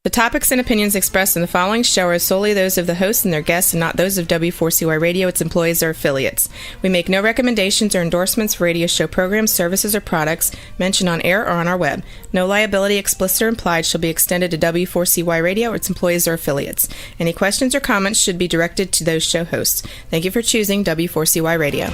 The topics and opinions expressed in the following show are solely those of the host and their guests and not those of W4CY Radio, its employees, or affiliates. We make no recommendations or endorsements for radio show programs, services, or products mentioned on air or on our web. No liability, explicit or implied, shall be extended to W4CY Radio or its employees or affiliates. Any questions or comments should be directed to those show hosts. Thank you for choosing W4CY Radio.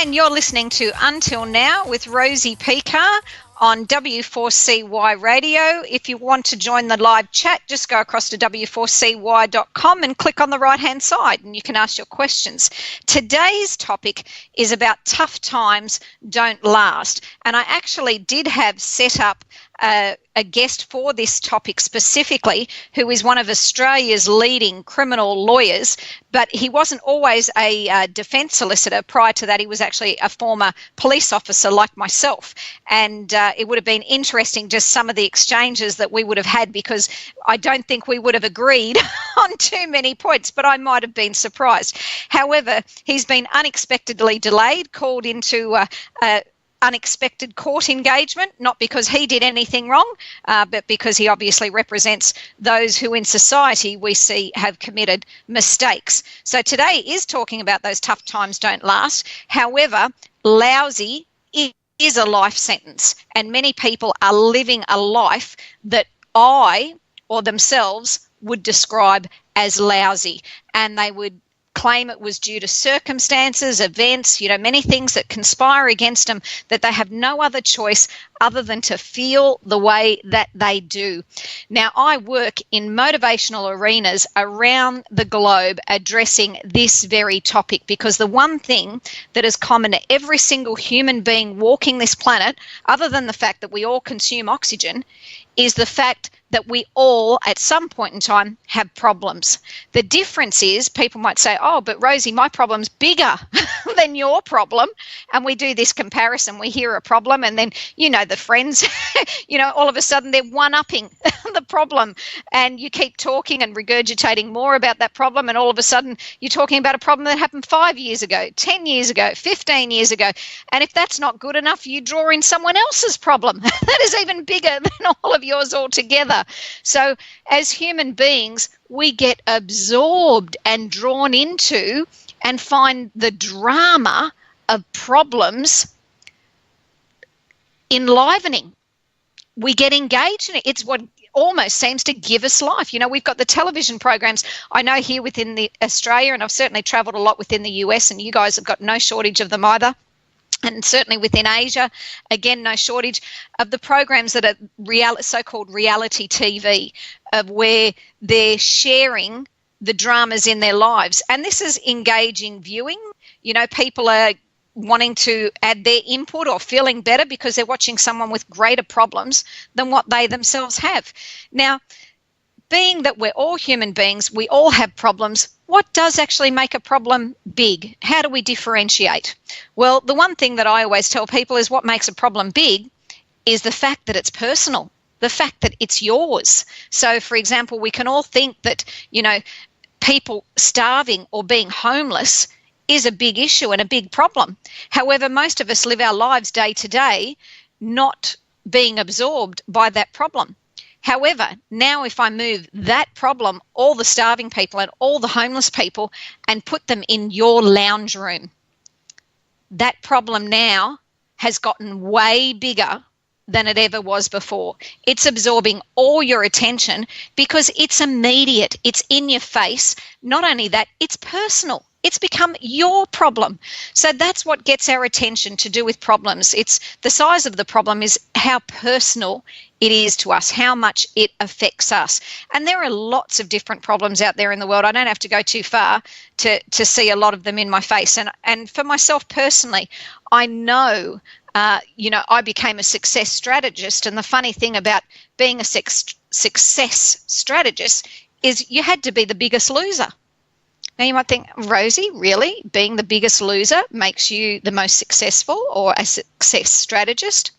You're listening to Until Now with Rosie Pekar on W4CY Radio. If you want to join the live chat, just go across to w4cy.com and click on the right-hand side and you can ask your questions. Today's topic is about tough times don't last. And I actually did have set up a guest for this topic specifically, who is one of Australia's leading criminal lawyers, but he wasn't always a defence solicitor. Prior to that, he was actually a former police officer like myself. And it would have been interesting just some of the exchanges that we would have had, because I don't think we would have agreed on too many points, but I might have been surprised. However, he's been unexpectedly delayed, called into unexpected court engagement, not because he did anything wrong, but because he obviously represents those who in society we see have committed mistakes. So today is talking about those tough times don't last. However, lousy is a life sentence, and many people are living a life that I or themselves would describe as lousy, and they would claim it was due to circumstances, events, many things that conspire against them, that they have no other choice other than to feel the way that they do. Now, I work in motivational arenas around the globe addressing this very topic, because the one thing that is common to every single human being walking this planet, other than the fact that we all consume oxygen, is the fact that we all, at some point in time, have problems. The difference is people might say, oh, but Rosie, my problem's bigger than your problem. And we do this comparison. We hear a problem and then, the friends, all of a sudden they're one-upping the problem. And you keep talking and regurgitating more about that problem. And all of a sudden you're talking about a problem that happened 5 years ago, 10 years ago, 15 years ago. And if that's not good enough, you draw in someone else's problem that is even bigger than all of yours altogether. So as human beings, we get absorbed and drawn into and find the drama of problems enlivening. We get engaged in it. It's what almost seems to give us life. We've got the television programs. I know here within Australia, and I've certainly travelled a lot within the US, and you guys have got no shortage of them either. And certainly within Asia, again, no shortage of the programs that are so-called reality TV, of where they're sharing the dramas in their lives. And this is engaging viewing. People are wanting to add their input or feeling better because they're watching someone with greater problems than what they themselves have. Now, being that we're all human beings, we all have problems, what does actually make a problem big? How do we differentiate? Well, the one thing that I always tell people is what makes a problem big is the fact that it's personal, the fact that it's yours. So, for example, we can all think that, people starving or being homeless is a big issue and a big problem. However, most of us live our lives day to day not being absorbed by that problem. However, now if I move that problem, all the starving people and all the homeless people, and put them in your lounge room, that problem now has gotten way bigger than it ever was before. It's absorbing all your attention because it's immediate. It's in your face. Not only that, it's personal. It's become your problem. So that's what gets our attention to do with problems. It's the size of the problem is how personal it is to us, how much it affects us. And there are lots of different problems out there in the world. I don't have to go too far to see a lot of them in my face. And for myself personally, I know I became a success strategist. And the funny thing about being a success strategist is you had to be the biggest loser. Now you might think, Rosie, really? Being the biggest loser makes you the most successful or a success strategist?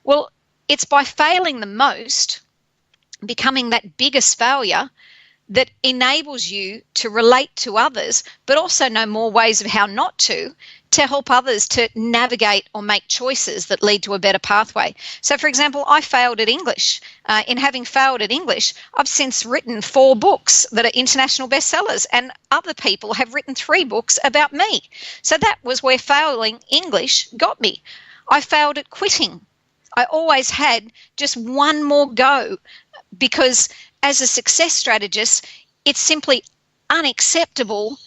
Well, it's by failing the most, becoming that biggest failure, that enables you to relate to others, but also know more ways of how not to help others to navigate or make choices that lead to a better pathway. So, for example, I failed at English. In having failed at English, I've since written 4 books that are international bestsellers, and other people have written 3 books about me. So that was where failing English got me. I failed at quitting. I always had just one more go, because as a success strategist, it's simply unacceptable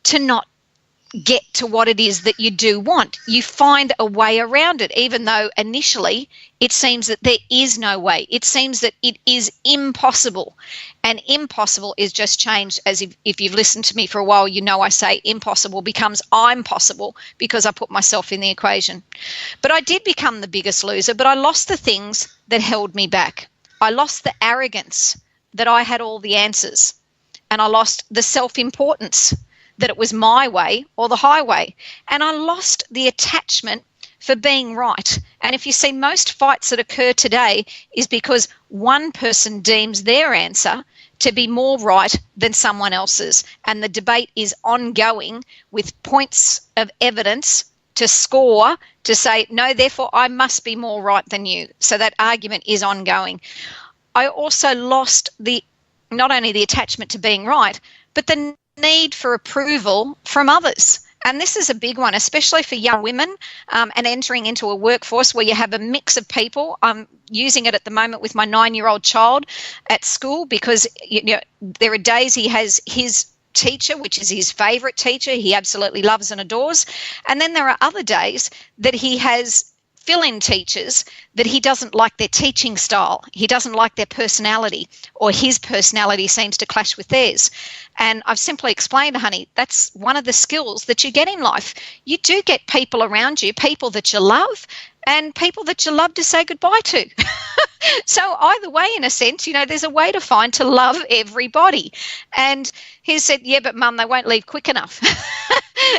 to not get to what it is that you do want. You find a way around it, even though initially it seems that there is no way. It seems that it is impossible. And impossible is just changed, as if you've listened to me for a while, you know I say impossible becomes I'm possible, because I put myself in the equation. But I did become the biggest loser, but I lost the things that held me back. I lost the arrogance that I had all the answers, and I lost the self-importance that it was my way or the highway, and I lost the attachment for being right. And if you see, most fights that occur today is because one person deems their answer to be more right than someone else's, and the debate is ongoing with points of evidence to score, to say, no, therefore I must be more right than you. So that argument is ongoing. I also lost not only the attachment to being right, but the need for approval from others. And this is a big one, especially for young women and entering into a workforce where you have a mix of people. I'm using it at the moment with my 9-year-old child at school, because there are days he has his teacher, which is his favourite teacher, he absolutely loves and adores. And then there are other days that he has fill-in teachers that he doesn't like their teaching style, he doesn't like their personality, or his personality seems to clash with theirs. And I've simply explained, honey, that's one of the skills that you get in life. You do get people around you, people that you love, and people that you love to say goodbye to. So either way, in a sense, there's a way to find to love everybody. And he said, yeah, but Mum, they won't leave quick enough.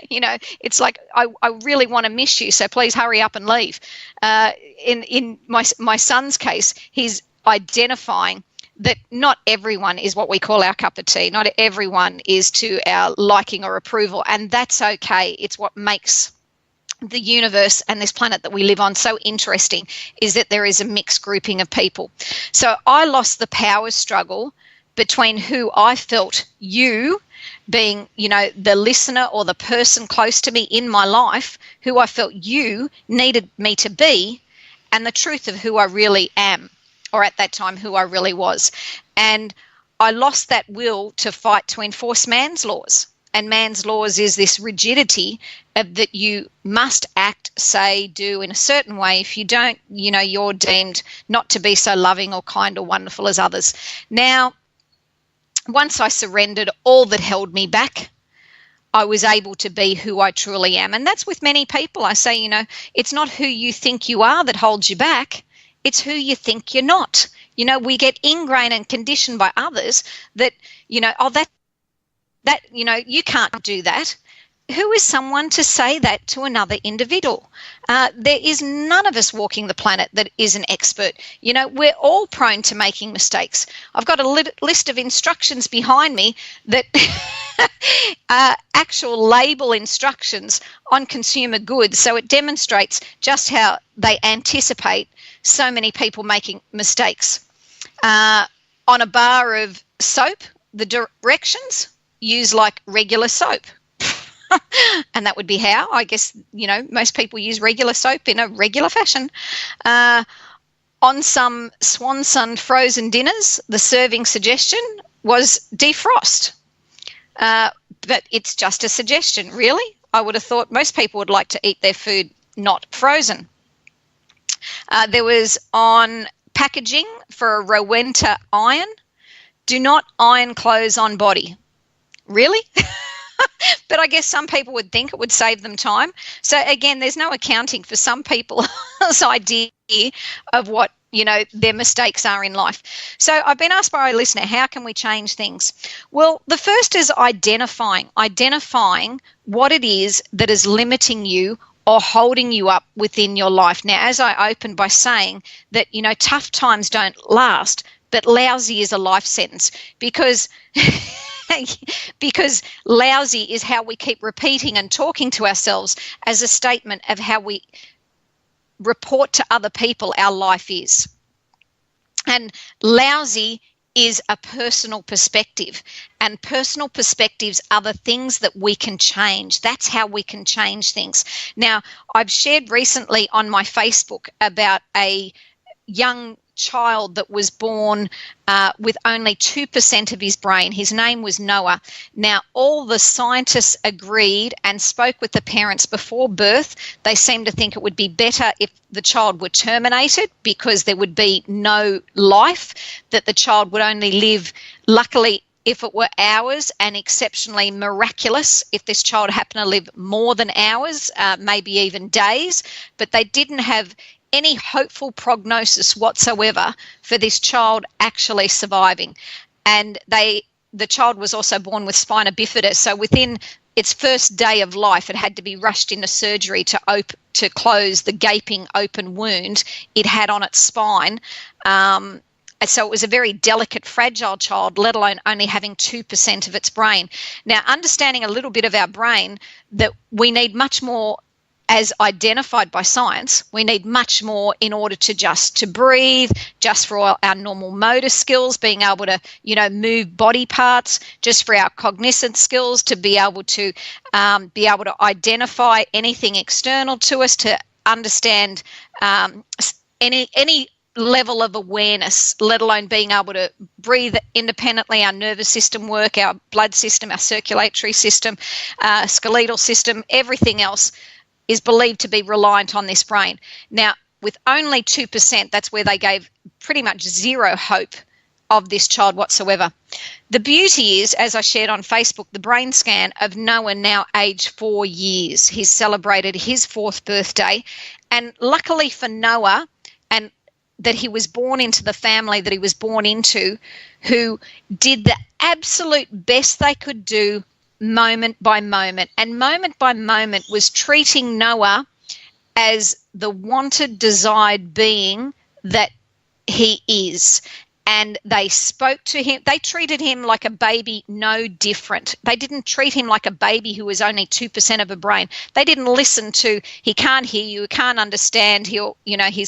It's like, I really want to miss you, so please hurry up and leave. In my son's case, he's identifying that not everyone is what we call our cup of tea. Not everyone is to our liking or approval, and that's okay. It's what makes the universe and this planet that we live on so interesting, is that there is a mixed grouping of people. So I lost the power struggle between who I felt, you being, the listener or the person close to me in my life, who I felt you needed me to be, and the truth of who I really am, or at that time who I really was. And I lost that will to fight to enforce man's laws. And man's laws is this rigidity of that you must act, say, do in a certain way. If you don't, you're deemed not to be so loving or kind or wonderful as others. Now, once I surrendered all that held me back, I was able to be who I truly am. And that's with many people. I say, it's not who you think you are that holds you back. It's who you think you're not. We get ingrained and conditioned by others that, you can't do that. Who is someone to say that to another individual? There is none of us walking the planet that is an expert. We're all prone to making mistakes. I've got a list of instructions behind me that actual label instructions on consumer goods. So it demonstrates just how they anticipate so many people making mistakes. On a bar of soap, the directions: use like regular soap. And that would be how, I guess, most people use regular soap in a regular fashion. On some Swanson frozen dinners, the serving suggestion was defrost. But it's just a suggestion, really. I would have thought most people would like to eat their food not frozen. There was on packaging for a Rowenta iron: do not iron clothes on body. Really? But I guess some people would think it would save them time. So again, there's no accounting for some people's idea of what, their mistakes are in life. So I've been asked by a listener, how can we change things? Well, the first is identifying what it is that is limiting you or holding you up within your life. Now, as I opened by saying that, tough times don't last, but lousy is a life sentence, because lousy is how we keep repeating and talking to ourselves as a statement of how we report to other people our life is. And lousy is a personal perspective, and personal perspectives are the things that we can change. That's how we can change things. Now, I've shared recently on my Facebook about a young child that was born with only 2% of his brain. His name was Noah. Now, all the scientists agreed and spoke with the parents before birth. They seemed to think it would be better if the child were terminated, because there would be no life, that the child would only live, luckily, if it were hours, and exceptionally miraculous if this child happened to live more than hours, maybe even days. But they didn't have any hopeful prognosis whatsoever for this child actually surviving. And the child was also born with spina bifida, so within its first day of life, it had to be rushed into surgery to close the gaping open wound it had on its spine. So it was a very delicate, fragile child, let alone only having 2% of its brain. Now, understanding a little bit of our brain, that we need much more, as identified by science, we need much more in order to breathe, just for our normal motor skills, being able to, move body parts, just for our cognizant skills, to be able to identify anything external to us, to understand any level of awareness, let alone being able to breathe independently, our nervous system work, our blood system, our circulatory system, skeletal system, everything else is believed to be reliant on this brain. Now, with only 2%, that's where they gave pretty much zero hope of this child whatsoever. The beauty is, as I shared on Facebook, the brain scan of Noah, now aged 4 years. He's celebrated his 4th birthday. And luckily for Noah, and that he was born into the family that he was born into, who did the absolute best they could do moment by moment. And moment by moment was treating Noah as the wanted, desired being that he is. And they spoke to him. They treated him like a baby, no different. They didn't treat him like a baby who was only 2% of a brain. They didn't listen to, he can't hear you, he can't understand, he's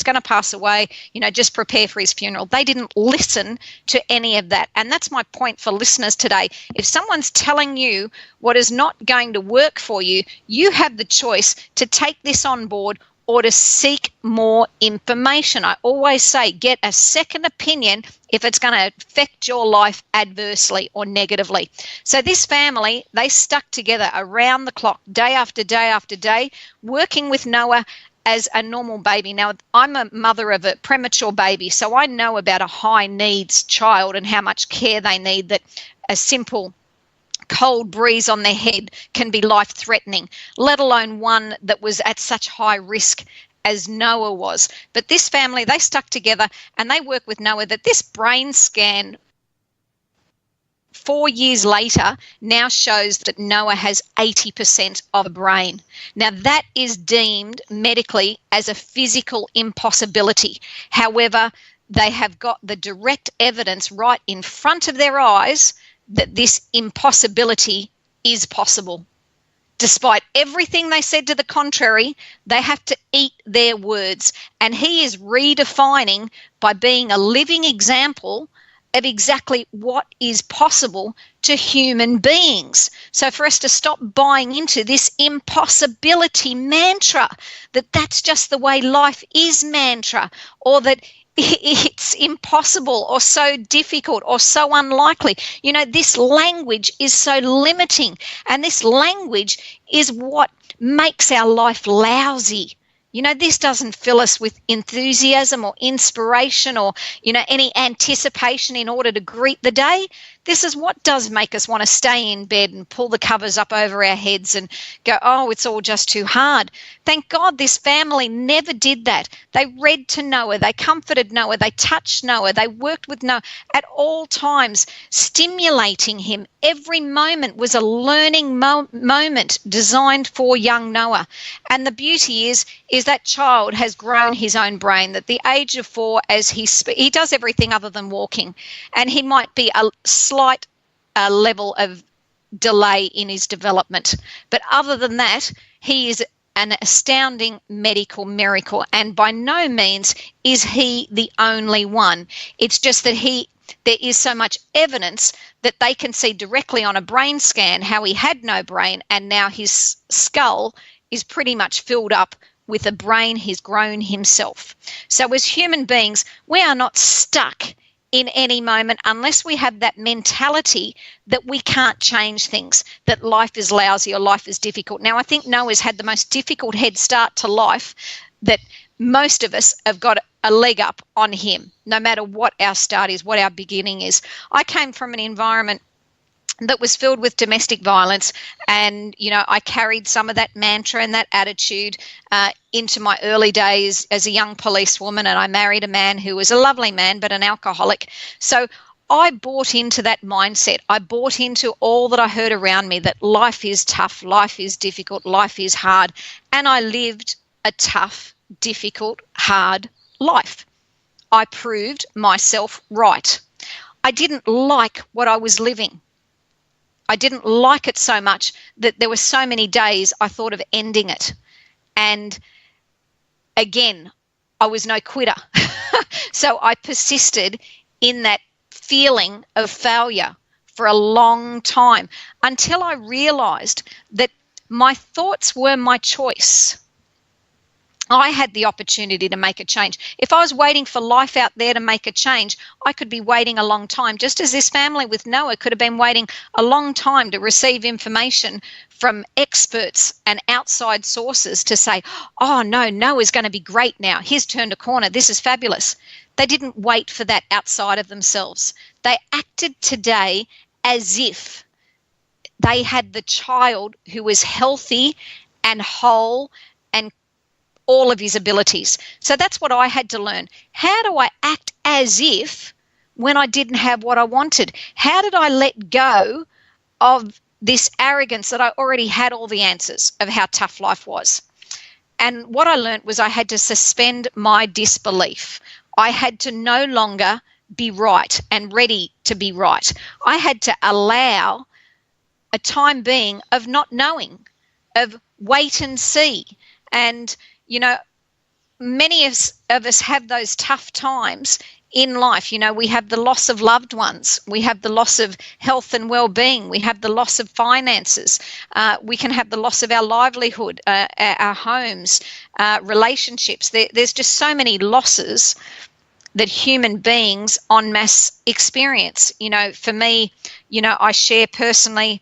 going to pass away, just prepare for his funeral. They didn't listen to any of that. And that's my point for listeners today. If someone's telling you what is not going to work for you, you have the choice to take this on board or to seek more information. I always say, get a second opinion if it's going to affect your life adversely or negatively. So this family, they stuck together around the clock, day after day after day, working with Noah as a normal baby. Now, I'm a mother of a premature baby, so I know about a high needs child and how much care they need, that a simple cold breeze on their head can be life-threatening, let alone one that was at such high risk as Noah was. But this family, they stuck together and they worked with Noah, that this brain scan 4 years later now shows that Noah has 80% of a brain. Now, that is deemed medically as a physical impossibility. However, they have got the direct evidence right in front of their eyes that this impossibility is possible. Despite everything they said to the contrary, they have to eat their words. And he is redefining by being a living example of exactly what is possible to human beings. So for us to stop buying into this impossibility mantra, that that's just the way life is mantra, or that it's impossible or so difficult or so unlikely. This language is so limiting, and this language is what makes our life lousy. This doesn't fill us with enthusiasm or inspiration or, any anticipation in order to greet the day. This is what does make us want to stay in bed and pull the covers up over our heads and go, oh, it's all just too hard. Thank God this family never did that. They read to Noah, they comforted Noah, they touched Noah, they worked with Noah at all times, stimulating him. Every moment was a learning moment designed for young Noah. And the beauty is that child has grown his own brain, that the age of 4, as he does everything other than walking, and he might be a slight level of delay in his development. But other than that, he is an astounding medical miracle, and by no means is he the only one. It's just that there is so much evidence that they can see directly on a brain scan how he had no brain, and now his skull is pretty much filled up with a brain he's grown himself. So as human beings, we are not stuck in any moment unless we have that mentality that we can't change things, that life is lousy or life is difficult. Now, I think Noah's had the most difficult head start to life, that most of us have got a leg up on him, no matter what our start is, what our beginning is. I came from an environment that was filled with domestic violence, and I carried some of that mantra and that attitude into my early days as a young policewoman, and I married a man who was a lovely man but an alcoholic. So I bought into that mindset. I bought into all that I heard around me, that life is tough, life is difficult, life is hard, and I lived a tough, difficult, hard life. I proved myself right. I didn't like what I was living. I didn't like it so much that there were so many days I thought of ending it. And again, I was no quitter. So I persisted in that feeling of failure for a long time until I realized that my thoughts were my choice. I had the opportunity to make a change. If I was waiting for life out there to make a change, I could be waiting a long time, just as this family with Noah could have been waiting a long time to receive information from experts and outside sources to say, oh, no, Noah's going to be great now. He's turned a corner. This is fabulous. They didn't wait for that outside of themselves. They acted today as if they had the child who was healthy and whole and all of his abilities. So that's what I had to learn. How do I act as if when I didn't have what I wanted? How did I let go of this arrogance that I already had all the answers of how tough life was? And what I learned was I had to suspend my disbelief. I had to no longer be right and ready to be right. I had to allow a time being of not knowing, of wait and see. And many of us have those tough times in life. We have the loss of loved ones. We have the loss of health and well-being. We have the loss of finances. We can have the loss of our livelihood, our homes, relationships. There's just so many losses that human beings en masse experience. For me, I share personally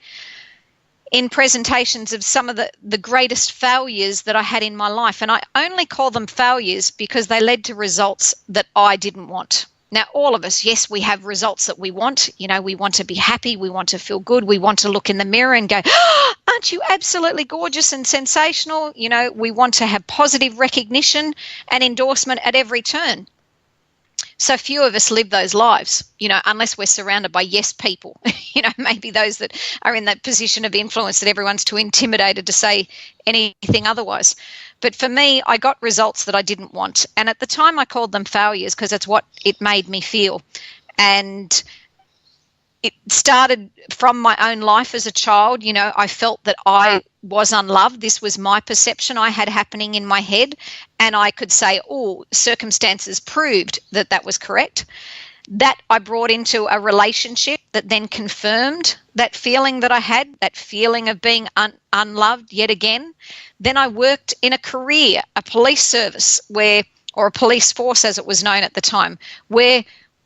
in presentations of some of the greatest failures that I had in my life. And I only call them failures because they led to results that I didn't want. Now, all of us, yes, we have results that we want. We want to be happy. We want to feel good. We want to look in the mirror and go, oh, aren't you absolutely gorgeous and sensational? We want to have positive recognition and endorsement at every turn. So few of us live those lives, unless we're surrounded by yes people, maybe those that are in that position of influence that everyone's too intimidated to say anything otherwise. But for me, I got results that I didn't want. And at the time I called them failures because that's what it made me feel. And it started from my own life as a child. I felt that I was unloved. This was my perception I had happening in my head. And I could say, oh, circumstances proved that that was correct. That I brought into a relationship that then confirmed that feeling that I had, that feeling of being unloved yet again. Then I worked in a career, a police service or a police force as it was known at the time, where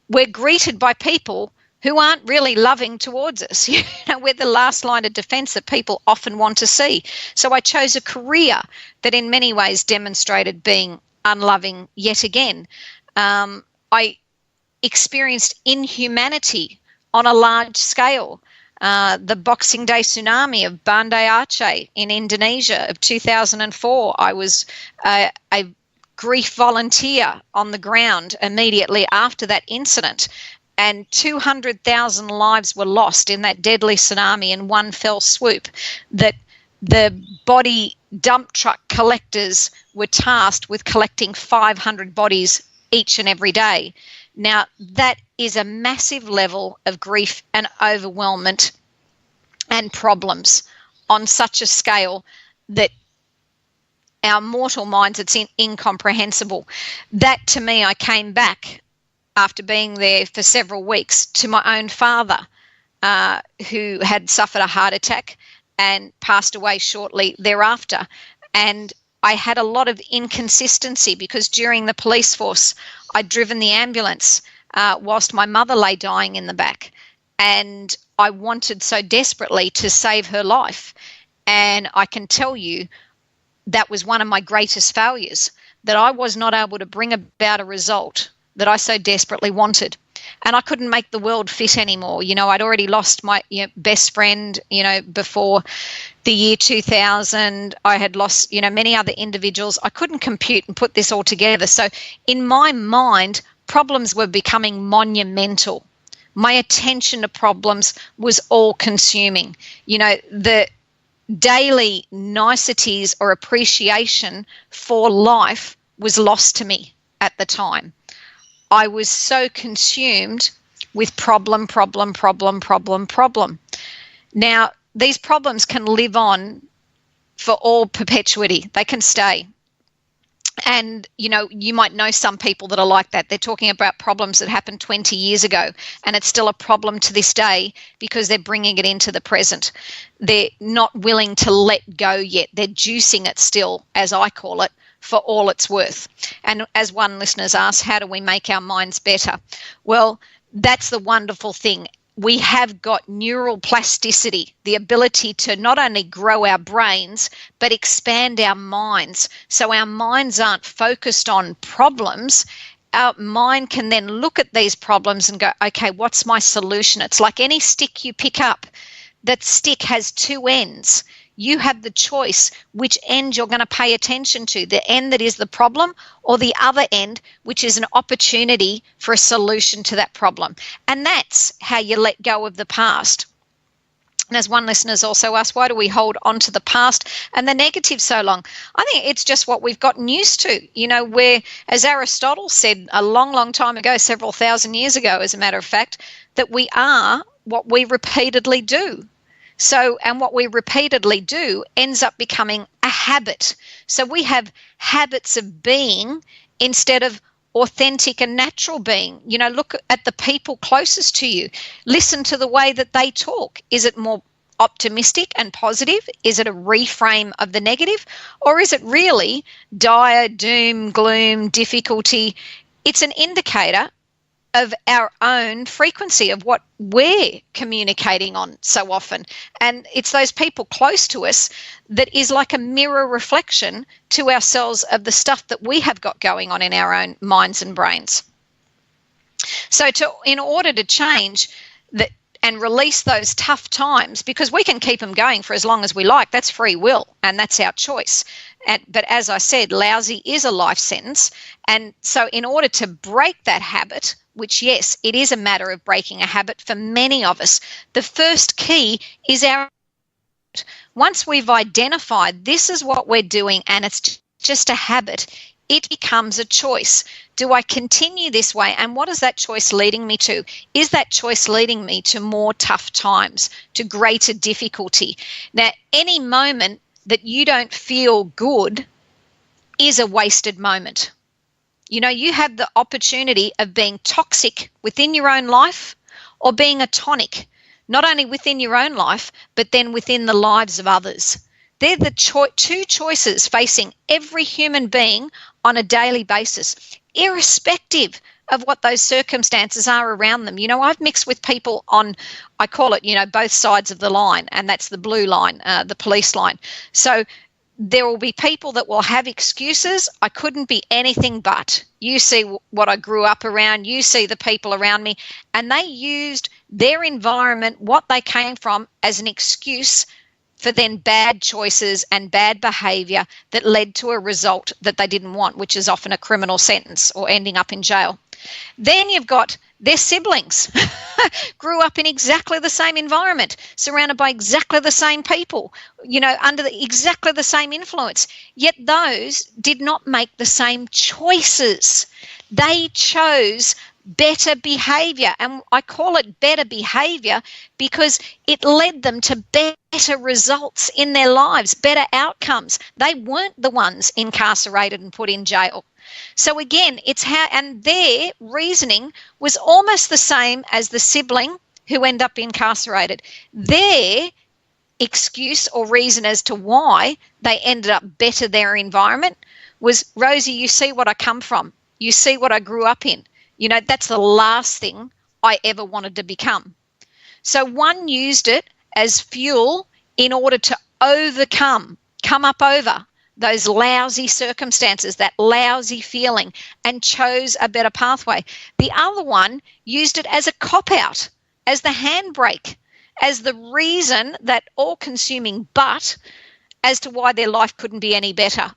we're greeted by people who aren't really loving towards us. We're the last line of defence that people often want to see. So I chose a career that in many ways demonstrated being unloving yet again. I experienced inhumanity on a large scale. The Boxing Day tsunami of Banda Aceh in Indonesia of 2004. I was a grief volunteer on the ground immediately after that incident, and 200,000 lives were lost in that deadly tsunami in one fell swoop. That the body dump truck collectors were tasked with collecting 500 bodies each and every day. Now, that is a massive level of grief and overwhelmment and problems on such a scale that our mortal minds, it's incomprehensible. That, to me, I came back after being there for several weeks to my own father, who had suffered a heart attack and passed away shortly thereafter. And I had a lot of inconsistency because during the police force, I'd driven the ambulance whilst my mother lay dying in the back. And I wanted so desperately to save her life. And I can tell you that was one of my greatest failures, that I was not able to bring about a result that I so desperately wanted. And I couldn't make the world fit anymore. I'd already lost my best friend, before the year 2000. I had lost, many other individuals. I couldn't compute and put this all together. So in my mind, problems were becoming monumental. My attention to problems was all consuming. The daily niceties or appreciation for life was lost to me at the time. I was so consumed with problem. Now, these problems can live on for all perpetuity. They can stay. And, you might know some people that are like that. They're talking about problems that happened 20 years ago, and it's still a problem to this day because they're bringing it into the present. They're not willing to let go yet. They're juicing it still, as I call it, for all it's worth. And as one listener's asked, how do we make our minds better? Well, that's the wonderful thing. We have got neural plasticity, the ability to not only grow our brains, but expand our minds. So our minds aren't focused on problems. Our mind can then look at these problems and go, okay, what's my solution? It's like any stick you pick up. That stick has two ends. You have the choice which end you're going to pay attention to, the end that is the problem or the other end, which is an opportunity for a solution to that problem. And that's how you let go of the past. And as one listener's also asked, why do we hold on to the past and the negative so long? I think it's just what we've gotten used to, where, as Aristotle said a long time ago, several thousand years ago, as a matter of fact, that we are what we repeatedly do. So, and what we repeatedly do ends up becoming a habit. So we have habits of being instead of authentic and natural being. Look at the people closest to you. Listen to the way that they talk. Is it more optimistic and positive? Is it a reframe of the negative? Or is it really dire, doom, gloom, difficulty? It's an indicator of our own frequency of what we're communicating on so often. And it's those people close to us that is like a mirror reflection to ourselves of the stuff that we have got going on in our own minds and brains. So in order to change that and release those tough times, because we can keep them going for as long as we like, that's free will and that's our choice. But as I said, lousy is a life sentence. And so in order to break that habit, which, yes, it is a matter of breaking a habit for many of us, the first key is once we've identified this is what we're doing and it's just a habit, it becomes a choice. Do I continue this way? And what is that choice leading me to? Is that choice leading me to more tough times, to greater difficulty? Now, any moment that you don't feel good is a wasted moment. You have the opportunity of being toxic within your own life or being a tonic, not only within your own life, but then within the lives of others. They're the two choices facing every human being on a daily basis, irrespective of what those circumstances are around them. I've mixed with people on, I call it, both sides of the line, and that's the blue line, the police line. So there will be people that will have excuses. I couldn't be anything but. You see what I grew up around. You see the people around me. And they used their environment, what they came from, as an excuse for then bad choices and bad behaviour that led to a result that they didn't want, which is often a criminal sentence or ending up in jail. Then you've got their siblings, grew up in exactly the same environment, surrounded by exactly the same people, under exactly the same influence, yet those did not make the same choices. They chose better behaviour, and I call it better behaviour because it led them to better results in their lives, better outcomes. They weren't the ones incarcerated and put in jail. So again, it's how, and their reasoning was almost the same as the sibling who end up incarcerated. Their excuse or reason as to why they ended up better their environment was, Rosie, you see what I come from. You see what I grew up in. That's the last thing I ever wanted to become. So one used it as fuel in order to come up over those lousy circumstances, that lousy feeling, and chose a better pathway. The other one used it as a cop-out, as the handbrake, as the reason, that all-consuming but, as to why their life couldn't be any better.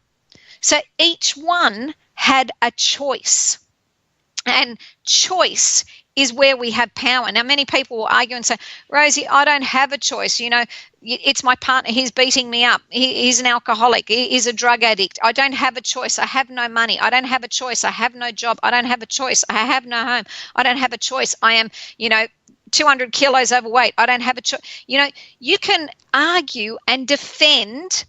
So each one had a choice. And choice is where we have power. Now, many people will argue and say, Rosie, I don't have a choice. It's my partner. He's beating me up. He's an alcoholic. He's a drug addict. I don't have a choice. I have no money. I don't have a choice. I have no job. I don't have a choice. I have no home. I don't have a choice. I am, 200 kilos overweight. I don't have a choice. You can argue and defend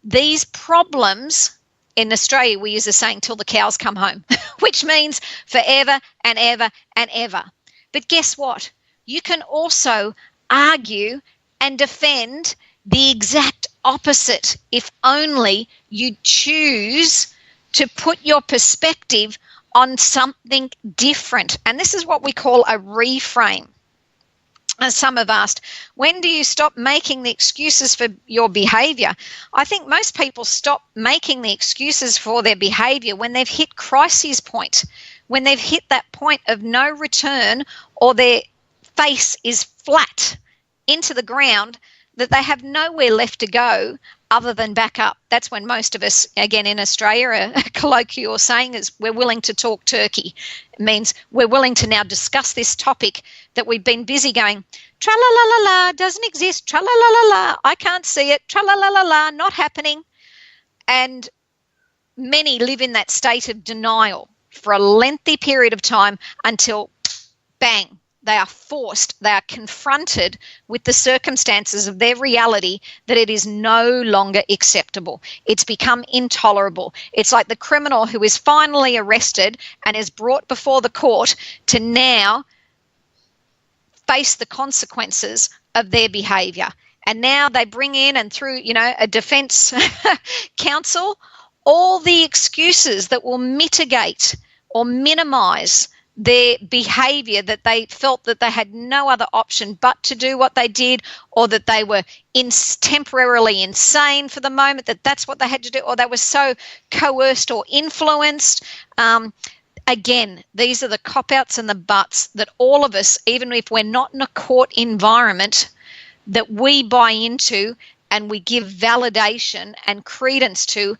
these problems. In Australia, we use the saying, till the cows come home, which means forever and ever and ever. But guess what? You can also argue and defend the exact opposite if only you choose to put your perspective on something different. And this is what we call a reframe. As some have asked, when do you stop making the excuses for your behaviour? I think most people stop making the excuses for their behaviour when they've hit crisis point, when they've hit that point of no return, or their face is flat into the ground, that they have nowhere left to go other than back up. That's when most of us, again in Australia, a colloquial saying is, we're willing to talk turkey. It means we're willing to now discuss this topic that we've been busy going, tra-la-la-la-la, doesn't exist, tra-la-la-la-la, I can't see it, tra-la-la-la-la, not happening. And many live in that state of denial for a lengthy period of time until, bang, they are confronted with the circumstances of their reality, that it is no longer acceptable. It's become intolerable. It's like the criminal who is finally arrested and is brought before the court to now face the consequences of their behaviour. And now they bring in, and through, a defence counsel, all the excuses that will mitigate or minimise their behaviour, that they felt that they had no other option but to do what they did, or that they were temporarily insane for the moment, that's what they had to do, or they were so coerced or influenced. Again, these are the cop-outs and the buts that all of us, even if we're not in a court environment, that we buy into and we give validation and credence to,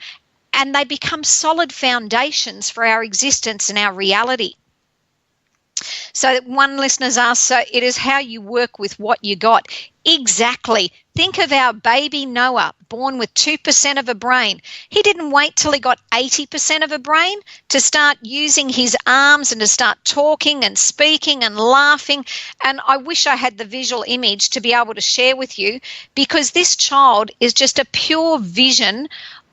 and they become solid foundations for our existence and our reality. So one listener's asked, so it is how you work with what you got. Exactly. Think of our baby Noah, born with 2% of a brain. He didn't wait till he got 80% of a brain to start using his arms and to start talking and speaking and laughing. And I wish I had the visual image to be able to share with you, because this child is just a pure vision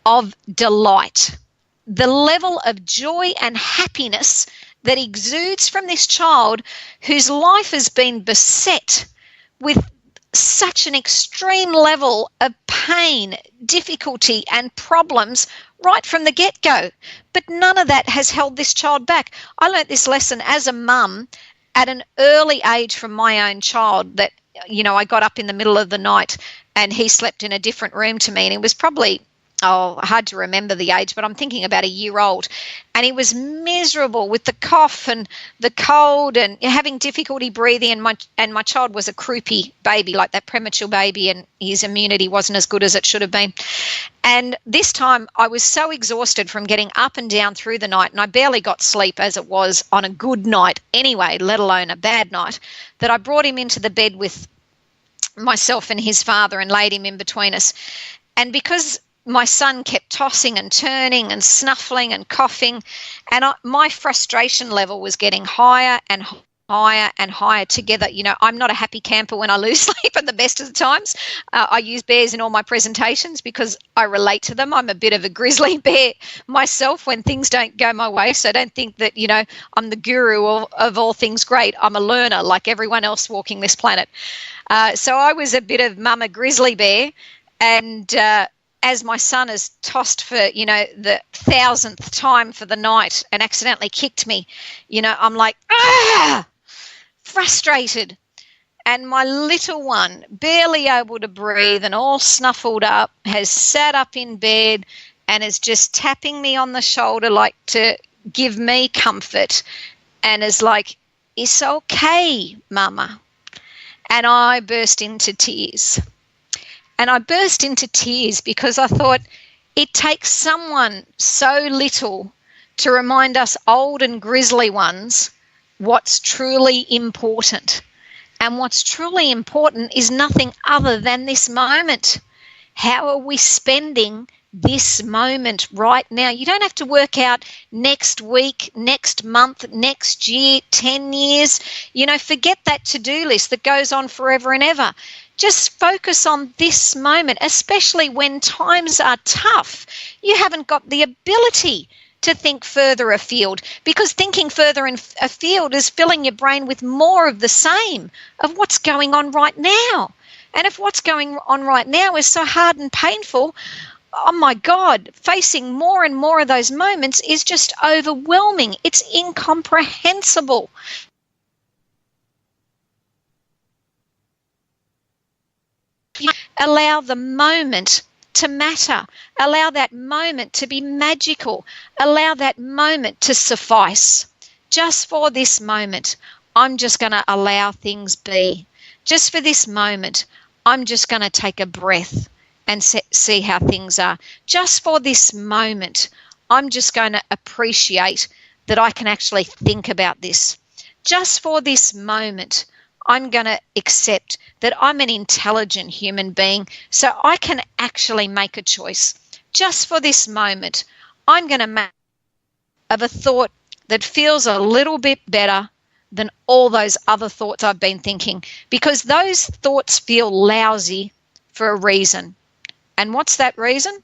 of delight. The level of joy and happiness that exudes from this child, whose life has been beset with such an extreme level of pain, difficulty, and problems right from the get-go. But none of that has held this child back. I learnt this lesson as a mum at an early age from my own child, that, I got up in the middle of the night and he slept in a different room to me, and he was probably, hard to remember the age, but I'm thinking about a year old. And he was miserable with the cough and the cold and having difficulty breathing. And my child was a croupy baby, like that premature baby, and his immunity wasn't as good as it should have been. And this time I was so exhausted from getting up and down through the night, and I barely got sleep as it was on a good night anyway, let alone a bad night, that I brought him into the bed with myself and his father and laid him in between us. And because my son kept tossing and turning and snuffling and coughing, and my frustration level was getting higher and higher and higher together. You know, I'm not a happy camper when I lose sleep at the best of the times. I use bears in all my presentations because I relate to them. I'm a bit of a grizzly bear myself when things don't go my way. So don't think that, you know, I'm the guru of all things great. I'm a learner like everyone else walking this planet. So I was a bit of mama grizzly bear, and as my son has tossed for, you know, the 1,000th time for the night and accidentally kicked me, you know, I'm like, frustrated. And my little one, barely able to breathe and all snuffled up, has sat up in bed and is just tapping me on the shoulder like to give me comfort, and is like, "It's okay, Mama." And I burst into tears. And I burst into tears because I thought, it takes someone so little to remind us old and grizzly ones what's truly important. And what's truly important is nothing other than this moment. How are we spending this moment right now? You don't have to work out next week, next month, next year, 10 years. You know, forget that to-do list that goes on forever and ever. Just focus on this moment, especially when times are tough. You haven't got the ability to think further afield, because thinking further afield is filling your brain with more of the same of what's going on right now. And if what's going on right now is so hard and painful, oh my God, facing more and more of those moments is just overwhelming. It's incomprehensible. Allow the moment to matter. Allow that moment to be magical. Allow that moment to suffice. Just for this moment, I'm just going to allow things be. Just for this moment, I'm just going to take a breath and see how things are. Just for this moment, I'm just going to appreciate that I can actually think about this. Just for this moment, I'm going to accept that I'm an intelligent human being, so I can actually make a choice. Just for this moment, I'm going to make of a thought that feels a little bit better than all those other thoughts I've been thinking, because those thoughts feel lousy for a reason. And what's that reason?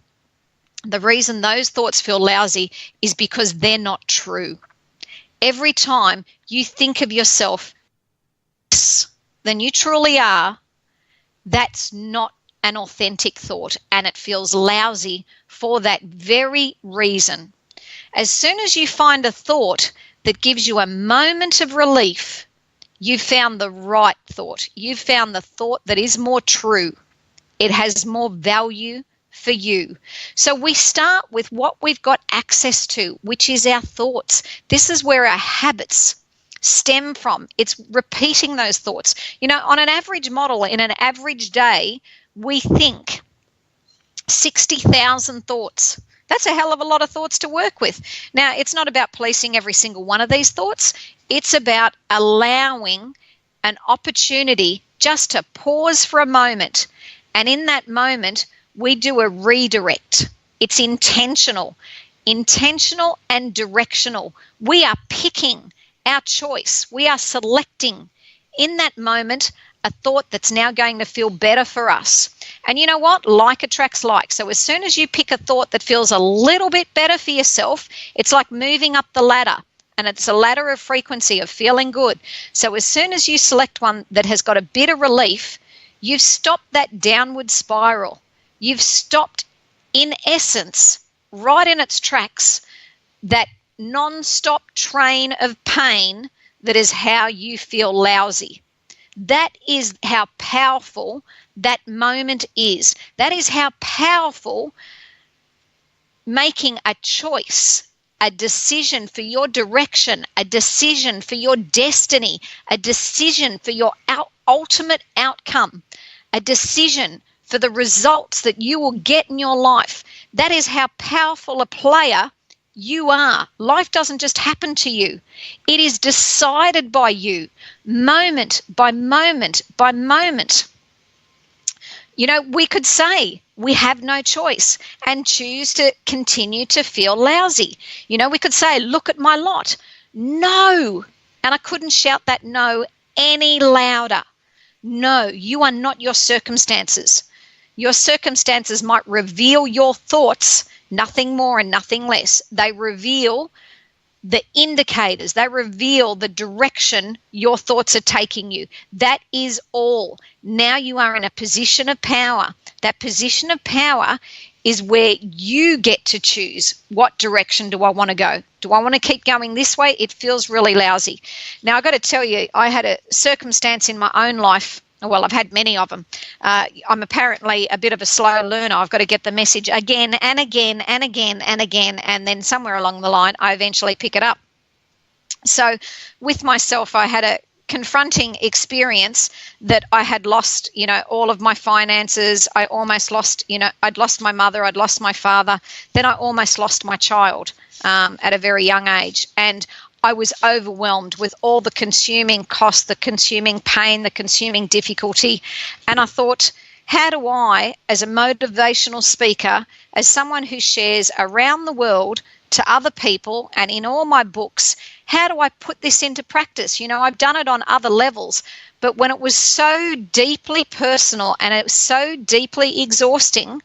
The reason those thoughts feel lousy is because they're not true. Every time you think of yourself than you truly are, that's not an authentic thought, and it feels lousy for that very reason. As soon as you find a thought that gives you a moment of relief, you've found the right thought. You've found the thought that is more true. It has more value for you. So we start with what we've got access to, which is our thoughts. This is where our habits stem from. It's repeating those thoughts. You know, on an average model, in an average day, we think 60,000 thoughts. That's a hell of a lot of thoughts to work with. Now, it's not about policing every single one of these thoughts. It's about allowing an opportunity just to pause for a moment. And in that moment, we do a redirect. It's intentional and directional. We are picking our choice. We are selecting in that moment a thought that's now going to feel better for us. And you know what? Like attracts like. So as soon as you pick a thought that feels a little bit better for yourself, it's like moving up the ladder. And it's a ladder of frequency of feeling good. So as soon as you select one that has got a bit of relief, you've stopped that downward spiral. You've stopped, in essence, right in its tracks, that non-stop train of pain that is how you feel lousy. That is how powerful that moment is. That is how powerful making a choice, a decision for your direction, a decision for your destiny, a decision for your ultimate outcome, a decision for the results that you will get in your life. That is how powerful a player you are. Life doesn't just happen to you. It is decided by you, moment by moment by moment. You know, we could say we have no choice and choose to continue to feel lousy. You know, we could say, look at my lot. No. And I couldn't shout that no any louder. No, you are not your circumstances. Your circumstances might reveal your thoughts, nothing more and nothing less. They reveal the indicators. They reveal the direction your thoughts are taking you. That is all. Now you are in a position of power. That position of power is where you get to choose, what direction do I want to go? Do I want to keep going this way? It feels really lousy. Now, I've got to tell you, I had a circumstance in my own life. Well, I've had many of them. I'm apparently a bit of a slow learner. I've got to get the message again and again and again and again, and then somewhere along the line, I eventually pick it up. So with myself, I had a confronting experience that I had lost, you know, all of my finances. I almost lost, you know, I'd lost my mother, I'd lost my father. Then I almost lost my child at a very young age. And I was overwhelmed with all the consuming cost, the consuming pain, the consuming difficulty. And I thought, how do I, as a motivational speaker, as someone who shares around the world to other people and in all my books, how do I put this into practice? You know, I've done it on other levels, but when it was so deeply personal and it was so deeply exhausting,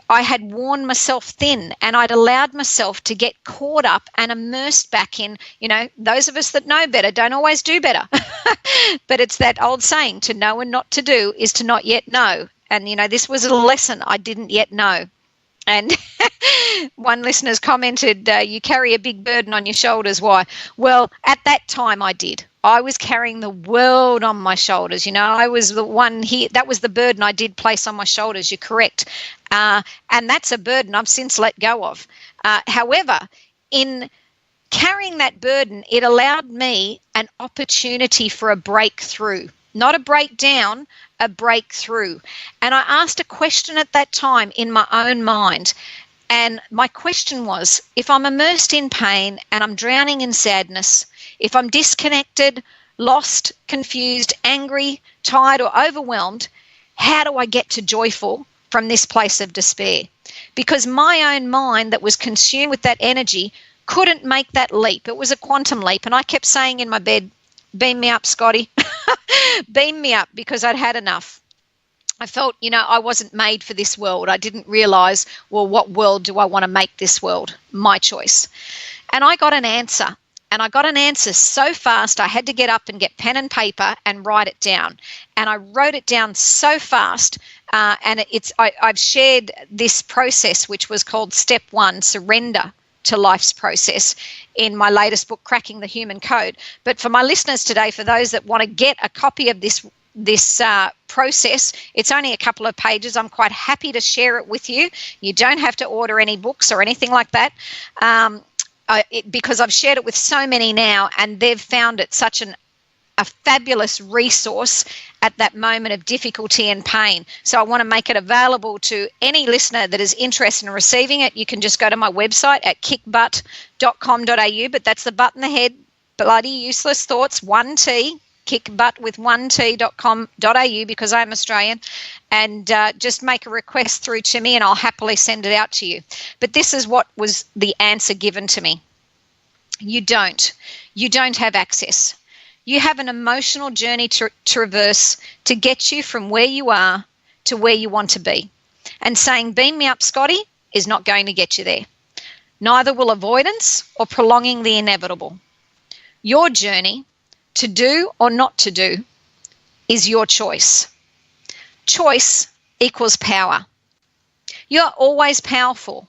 I had worn myself thin and I'd allowed myself to get caught up and immersed back in, you know, those of us that know better don't always do better. But it's that old saying, to know and not to do is to not yet know. And, you know, this was a lesson I didn't yet know. And one listener's commented, you carry a big burden on your shoulders. Why? Well, at that time I did. I was carrying the world on my shoulders. You know, I was the one here. That was the burden I did place on my shoulders. You're correct. And that's a burden I've since let go of. However, in carrying that burden, it allowed me an opportunity for a breakthrough, not a breakdown, a breakthrough. And I asked a question at that time in my own mind. And my question was, if I'm immersed in pain and I'm drowning in sadness, if I'm disconnected, lost, confused, angry, tired, or overwhelmed, how do I get to joyful from this place of despair? Because my own mind that was consumed with that energy couldn't make that leap. It was a quantum leap. And I kept saying in my bed, beam me up, Scotty. Beam me up, because I'd had enough. I felt, you know, I wasn't made for this world. I didn't realize, well, what world do I want to make this world? My choice. And I got an answer. And I got an answer so fast, I had to get up and get pen and paper and write it down. And I wrote it down so fast. And I've shared this process, which was called Step 1, Surrender to Life's Process, in my latest book, Cracking the Human Code. But for my listeners today, for those that want to get a copy of this process, it's only a couple of pages. I'm quite happy to share it with you. You don't have to order any books or anything like that. Because I've shared it with so many now, and they've found it such a fabulous resource at that moment of difficulty and pain. So I want to make it available to any listener that is interested in receiving it. You can just go to my website at kickbutt.com.au, but that's the butt in the head, bloody useless thoughts, 1T, kickbutt with 1T.com.au, because I'm Australian, and just make a request through to me and I'll happily send it out to you. But this is what was the answer given to me. You don't have access. You have an emotional journey to traverse to get you from where you are to where you want to be. And saying, beam me up, Scotty, is not going to get you there. Neither will avoidance or prolonging the inevitable. Your journey, to do or not to do, is your choice. Choice equals power. You're always powerful.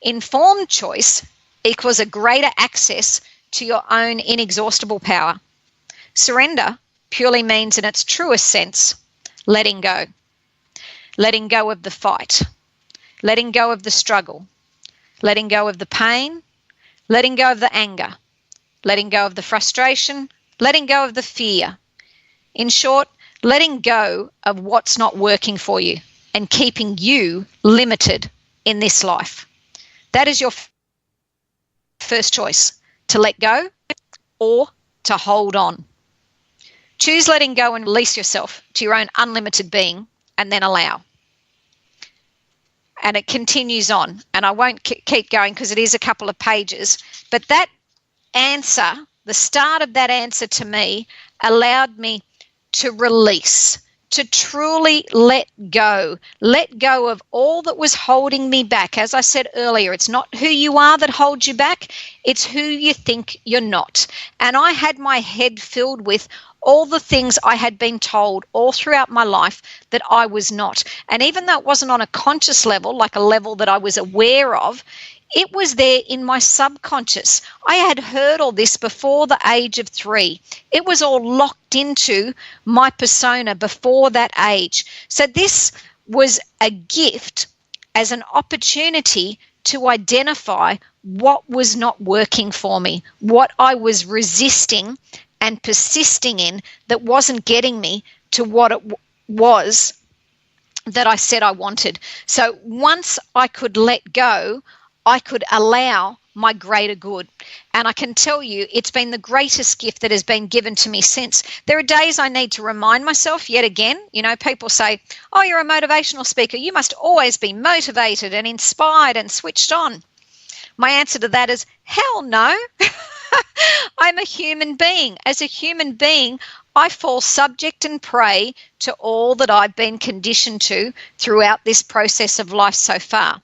Informed choice equals a greater access to your own inexhaustible power. Surrender purely means, in its truest sense, letting go. Letting go of the fight. letting go of the struggle, letting go of the pain, letting go of the anger, letting go of the frustration, letting go of the fear. In short, letting go of what's not working for you and keeping you limited in this life. That is your first choice, to let go or to hold on. Choose letting go and release yourself to your own unlimited being, and then allow. And it continues on, and I won't keep going because it is a couple of pages, but that answer, the start of that answer to me, allowed me to release, to truly let go of all that was holding me back. As I said earlier, it's not who you are that holds you back, it's who you think you're not. And I had my head filled with all the things I had been told all throughout my life that I was not. And even though it wasn't on a conscious level, like a level that I was aware of, it was there in my subconscious. I had heard all this before the age of 3. It was all locked into my persona before that age. So this was a gift as an opportunity to identify what was not working for me, what I was resisting and persisting in that wasn't getting me to what it was that I said I wanted. So once I could let go, I could allow my greater good. And I can tell you, it's been the greatest gift that has been given to me since. There are days I need to remind myself yet again. You know, people say, oh, you're a motivational speaker. You must always be motivated and inspired and switched on. My answer to that is, hell no. I'm a human being. As a human being, I fall subject and prey to all that I've been conditioned to throughout this process of life so far.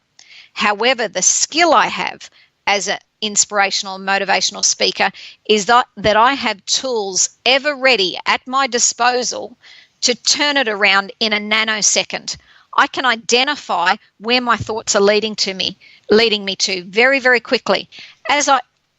However, the skill I have as an inspirational and motivational speaker is that I have tools ever ready at my disposal to turn it around in a nanosecond. I can identify where my thoughts are leading me to very, very quickly. As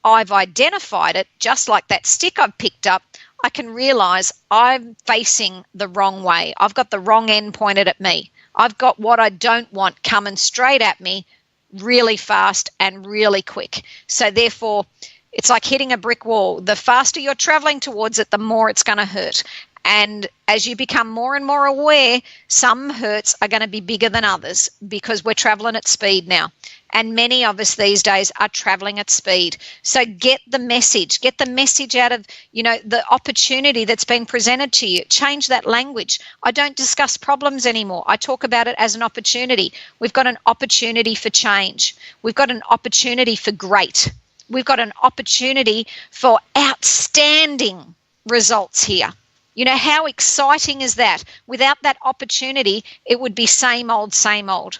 I've identified it, just like that stick I've picked up, I can realize I'm facing the wrong way. I've got the wrong end pointed at me. I've got what I don't want coming straight at me really fast and really quick. So therefore, it's like hitting a brick wall. The faster you're traveling towards it, the more it's going to hurt. And as you become more and more aware, some hurts are going to be bigger than others because we're traveling at speed now. And many of us these days are traveling at speed. So get the message out of, the opportunity that's been presented to you. Change that language. I don't discuss problems anymore. I talk about it as an opportunity. We've got an opportunity for change. We've got an opportunity for great. We've got an opportunity for outstanding results here. You know, how exciting is that? Without that opportunity, it would be same old, same old.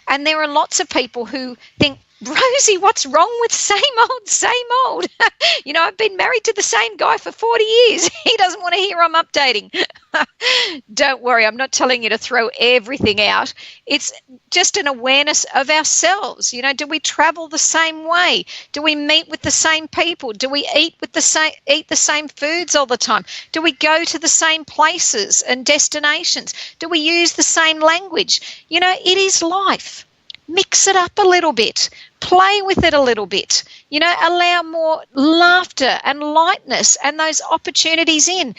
And there are lots of people who think, Rosie, what's wrong with same old, same old? I've been married to the same guy for 40 years. He doesn't want to hear I'm updating. Don't worry, I'm not telling you to throw everything out. It's just an awareness of ourselves. Do we travel the same way? Do we meet with the same people? Do we eat the same foods all the time? Do we go to the same places and destinations? Do we use the same language? It is life. Mix it up a little bit. Play with it a little bit. Allow more laughter and lightness and those opportunities in.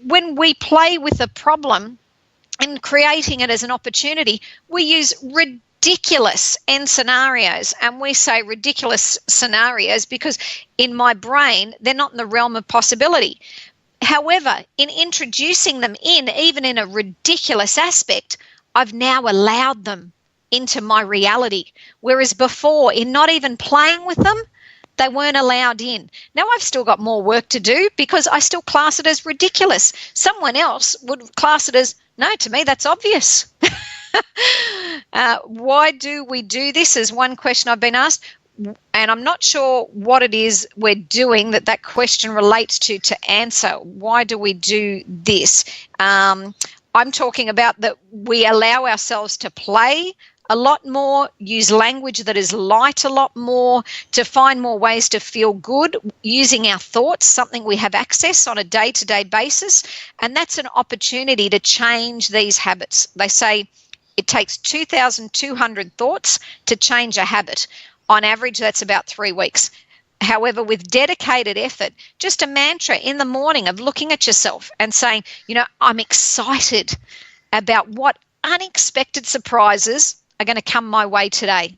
When we play with a problem and creating it as an opportunity, we use ridiculous end scenarios. And we say ridiculous scenarios because in my brain, they're not in the realm of possibility. However, in introducing them in, even in a ridiculous aspect, I've now allowed them into my reality. Whereas before, in not even playing with them, they weren't allowed in. Now I've still got more work to do because I still class it as ridiculous. Someone else would class it as, no, to me that's obvious. Why do we do this is one question I've been asked, and I'm not sure what it is we're doing that question relates to answer. Why do we do this? I'm talking about that we allow ourselves to play a lot more, use language that is light a lot more, to find more ways to feel good using our thoughts, something we have access on a day-to-day basis. And that's an opportunity to change these habits. They say It takes 2,200 thoughts to change a habit. On average, that's about 3 weeks. However, with dedicated effort, just a mantra in the morning of looking at yourself and saying, I'm excited about what unexpected surprises are going to come my way today.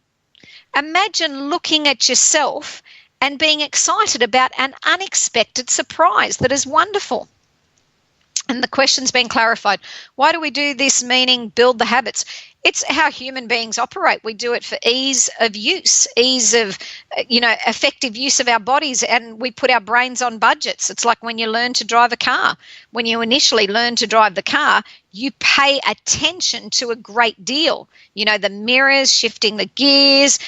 Imagine looking at yourself and being excited about an unexpected surprise that is wonderful. And the question's been clarified. Why do we do this? Meaning build the habits. It's how human beings operate. We do it for ease of use, ease of, effective use of our bodies, and we put our brains on budgets. It's like when you learn to drive a car. When you initially learn to drive the car, you pay attention to a great deal. The mirrors, shifting the gears,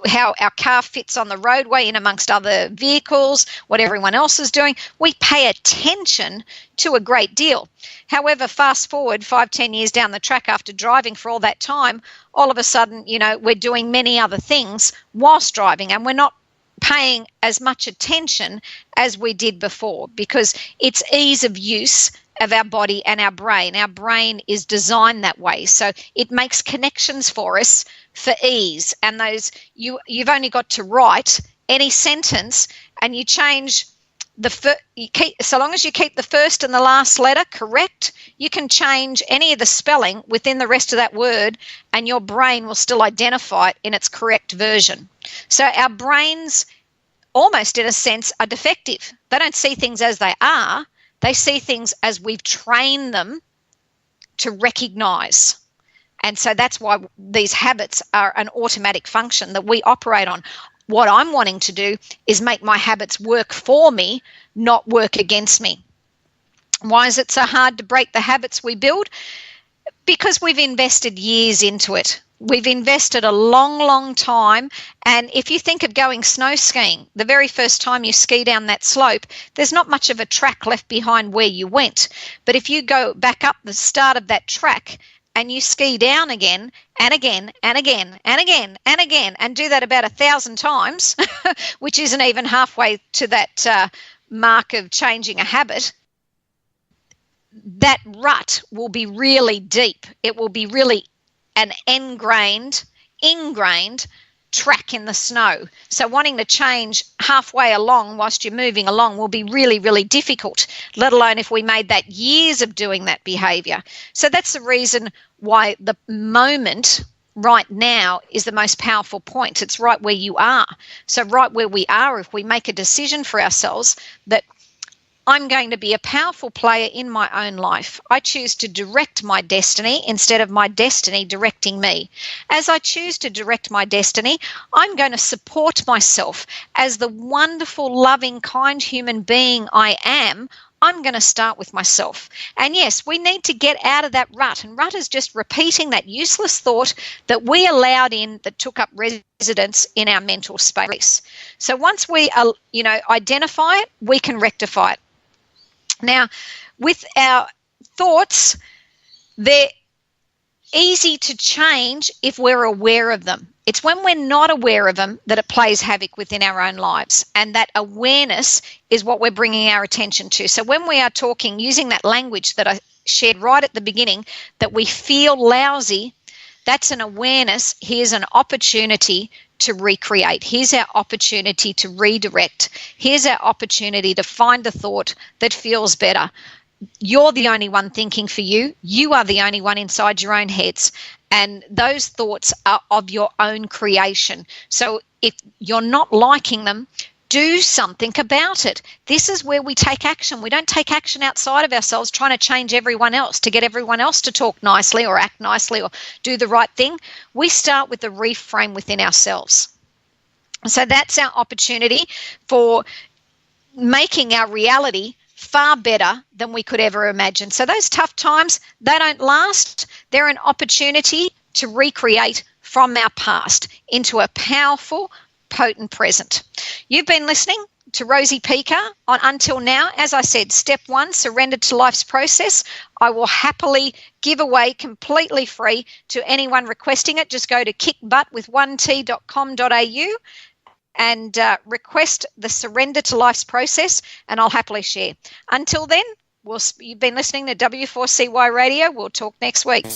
how our car fits on the roadway in amongst other vehicles, what everyone else is doing. We pay attention to a great deal. However, fast forward 5-10 years down the track after driving for all that time, all of a sudden, we're doing many other things whilst driving, and we're not paying as much attention as we did before, because it's ease of use of our body and our brain. Our brain is designed that way, so it makes connections for us for ease. And those you've only got to write any sentence, and you change so long as you keep the first and the last letter correct, you can change any of the spelling within the rest of that word, and your brain will still identify it in its correct version. So our brains, almost in a sense, are defective. They don't see things as they are. They see things as we've trained them to recognize. And so that's why these habits are an automatic function that we operate on. What I'm wanting to do is make my habits work for me, not work against me. Why is it so hard to break the habits we build? Because we've invested years into it. We've invested a long, long time. And if you think of going snow skiing, the very first time you ski down that slope, there's not much of a track left behind where you went. But if you go back up the start of that track and you ski down again and again and again and again and again, and do that about 1,000 times, which isn't even halfway to that mark of changing a habit, that rut will be really deep. It will be really an ingrained track in the snow. So wanting to change halfway along whilst you're moving along will be really, really difficult, let alone if we made that years of doing that behaviour. So that's the reason why the moment right now is the most powerful point. It's right where you are. So right where we are, if we make a decision for ourselves that I'm going to be a powerful player in my own life. I choose to direct my destiny instead of my destiny directing me. As I choose to direct my destiny, I'm going to support myself as the wonderful, loving, kind human being I am. I'm going to start with myself. And yes, we need to get out of that rut. And rut is just repeating that useless thought that we allowed in that took up residence in our mental space. So once we, identify it, we can rectify it. Now, with our thoughts, they're easy to change if we're aware of them. It's when we're not aware of them that it plays havoc within our own lives. And that awareness is what we're bringing our attention to. So when we are talking, using that language that I shared right at the beginning, that we feel lousy, that's an awareness. Here's an opportunity to recreate. Here's our opportunity to redirect. Here's our opportunity to find a thought that feels better. You're the only one thinking for you. You are the only one inside your own heads. And those thoughts are of your own creation. So if you're not liking them, do something about it. This is where we take action. We don't take action outside of ourselves trying to change everyone else, to get everyone else to talk nicely or act nicely or do the right thing. We start with the reframe within ourselves. So that's our opportunity for making our reality far better than we could ever imagine. So those tough times, they don't last. They're an opportunity to recreate from our past into a powerful, potent present. You've been listening to Rosie Pekar on Until Now. As I said, step 1, surrender to life's process. I will happily give away completely free to anyone requesting it. Just go to kickbuttwith1t.com.au and request the surrender to life's process, and I'll happily share. Until then, you've been listening to W4CY Radio. We'll talk next week.